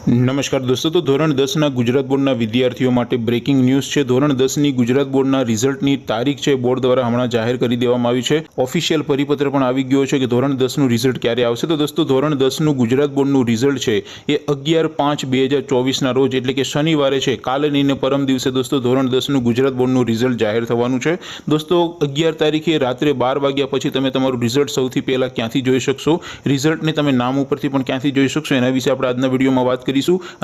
નમસ્કાર દોસ્તો, તો ધોરણ 10ના ગુજરાત બોર્ડના વિદ્યાર્થીઓ માટે બ્રેકિંગ ન્યૂઝ છે। ધોરણ 10ની ગુજરાત બોર્ડના રિઝલ્ટની તારીખ છે બોર્ડ દ્વારા હમણાં જાહેર કરી દેવામાં આવી છે। ઓફિશિયલ પરિપત્ર પણ આવી ગયો છે કે ધોરણ 10નું રિઝલ્ટ ક્યારે આવશે। તો દોસ્તો, ધોરણ 10નું ગુજરાત બોર્ડનું રિઝલ્ટ છે એ 11/5/2024ના રોજ એટલે કે શનિવારે છે, કાલે નહીં ને પરમ દિવસે દોસ્તો ધોરણ 10નું ગુજરાત બોર્ડનું રિઝલ્ટ જાહેર થવાનું છે। દોસ્તો, 11 તારીખે રાત્રે 12 વાગ્યા પછી તમે તમારું રિઝલ્ટ સૌથી પહેલાં ક્યાંથી જોઈ શકશો, રિઝલ્ટને તમે નામ ઉપરથી પણ ક્યાંથી જોઈ શકશો, એના વિશે આપણે આજના વિડીયોમાં વાત કરીશું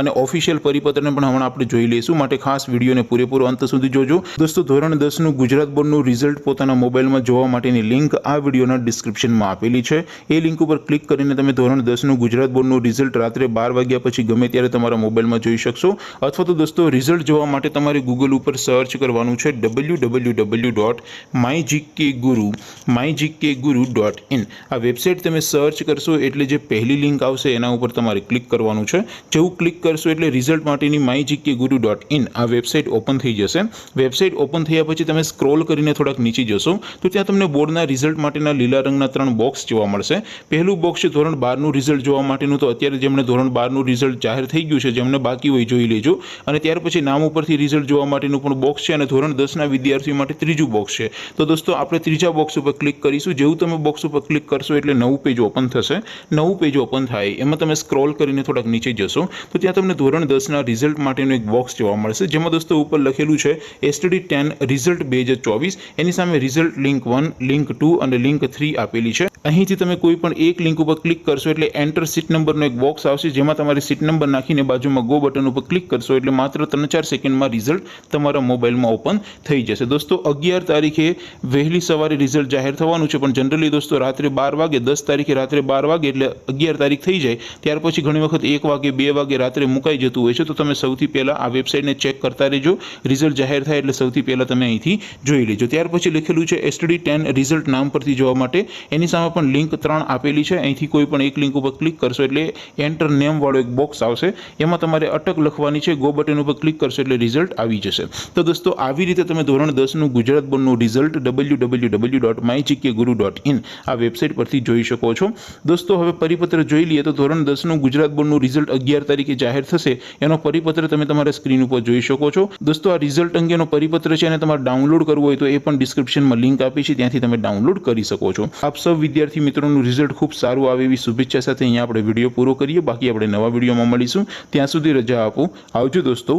અને ઓફિશિયલ પરિપત્રને પણ હમણાં આપણે જોઈ લઈશું, માટે ખાસ વિડીયોને પૂરેપૂરો અંત સુધી જોજો। દોસ્તો, ધોરણ 10નું ગુજરાત બોર્ડનું રિઝલ્ટ પોતાના મોબાઈલમાં જોવા માટેની લિંક આ વિડીયોના ડિસ્ક્રિપ્શનમાં આપેલી છે। એ લિંક ઉપર ક્લિક કરીને તમે ધોરણ 10નું ગુજરાત બોર્ડનું રિઝલ્ટ રાત્રે 12 વાગ્યા પછી ગમે ત્યારે તમારા મોબાઈલમાં જોઈ શકશો। અથવા તો દોસ્તો, રિઝલ્ટ જોવા માટે તમારે ગૂગલ ઉપર સર્ચ કરવાનું છે www.mygkguru.in। આ વેબસાઇટ તમે સર્ચ કરશો એટલે જે પહેલી લિંક આવશે એના ઉપર તમારે ક્લિક કરવાનું છે। જેવું ક્લિક કરશો એટલે રિઝલ્ટ માટેની mygkguru.in આ વેબસાઇટ ઓપન થઈ જશે। વેબસાઇટ ઓપન થયા પછી તમે સ્ક્રોલ કરીને થોડાક નીચે જશો તો ત્યાં તમને બોર્ડના રિઝલ્ટ માટેના લીલા રંગના 3 બોક્સ જોવા મળશે। પહેલું બોક્સ છે ધોરણ 12નું રિઝલ્ટ જોવા માટેનું। તો અત્યારે જેમણે ધોરણ 12નું રિઝલ્ટ જાહેર થઈ ગયું છે, જેમને બાકી હોય જોઈ લેજો। અને ત્યાર પછી નામ ઉપરથી રિઝલ્ટ જોવા માટેનું પણ બોક્સ છે અને ધોરણ 10ના વિદ્યાર્થીઓ માટે ત્રીજું બોક્સ છે। તો દોસ્તો, આપણે ત્રીજા બોક્સ ઉપર ક્લિક કરીશું। જેવું તમે બોક્સ ઉપર ક્લિક કરશો એટલે નવું પેજ ઓપન થશે। નવું પેજ ઓપન થાય એમાં તમે સ્ક્રોલ કરીને થોડાક નીચે જશો તો ત્યાં તમને ધોરણ 10ના રિઝલ્ટ માટેનું એક બોક્સ જોવા મળશે, જેમાં દોસ્તો ઉપર લખેલું છે STD 10 રિઝલ્ટ 2024। એની સામે રિઝલ્ટ લિંક 1, લિંક 2 અને લિંક 3 આપેલી છે। અહીંથી તમે કોઈ પણ એક લિંક ઉપર ક્લિક કરશો એટલે એન્ટર સીટ નંબરનો એક બોક્સ આવશે, જેમાં તમારે સીટ નંબર નાખીને બાજુમાં ગો બટન ઉપર ક્લિક કરશો એટલે માત્ર 3-4 સેકન્ડમાં રિઝલ્ટ તમારા મોબાઈલમાં ઓપન થઈ જશે। દોસ્તો, 11 તારીખે વહેલી સવારે રિઝલ્ટ જાહેર થવાનું છે, પણ જનરલી દોસ્તો રાત્રે 12 વાગે, 10 તારીખે રાત્રે 12 વાગે એટલે 11 તારીખ થઈ જાય ત્યાર પછી ઘણી વખત 1 વાગે 2 વાગે રાત્રે મુકાઈ જતું હોય છે। તો તમે સૌથી પહેલાં આ વેબસાઇટને ચેક કરતા રહેજો। રિઝલ્ટ જાહેર થાય એટલે સૌથી પહેલાં તમે અહીંથી જોઈ લેજો। ત્યાર પછી લખેલું છે STD 10 રિઝલ્ટ નામ પરથી જોવા માટે એની સામે પણ લિંક 3 આપેલી છે। અહીંથી કોઈ પણ એક લિંક ઉપર ક્લિક કરશો એટલે એન્ટર નેમ વાળો એક બોક્સ આવશે, એમાં તમારે અટક લખવાની છે। ગો બટન ઉપર ક્લિક કરશો એટલે રિઝલ્ટ આવી જશે। તો દોસ્તો, આવી રીતે તમે ધોરણ 10નું ગુજરાત બોર્ડનું રિઝલ્ટ www.mygkguru.in આ વેબસાઇટ પરથી જોઈ શકો છો। દોસ્તો, હવે પરિપત્ર જોઈ લઈએ તો ધોરણ 10નું ગુજરાત બોર્ડનું રિઝલ્ટ 11 તારીખે જાહેર થશે એનો પરિપત્ર તમે તમારા સ્ક્રીન ઉપર જોઈ શકો છો। દોસ્તો, આ રિઝલ્ટ અંગેનો પરિપત્ર છે અને તમારે ડાઉનલોડ કરવું હોય તો એ પણ ડિસ્ક્રિપ્શનમાં લિંક આપી છે, ત્યાંથી તમે ડાઉનલોડ કરી શકો છો। આપ સૌ વિદ્યાર્થી મિત્રોનું રિઝલ્ટ ખૂબ સારું આવે એવી શુભેચ્છા સાથે અહીંયા આપણે વિડીયો પૂરો કરીએ। બાકી આપણે નવા વિડીયોમાં મળીશું, ત્યાં સુધી રજા આપો। આવજો દોસ્તો,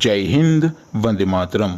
જય હિન્દ, વંદે માતરમ।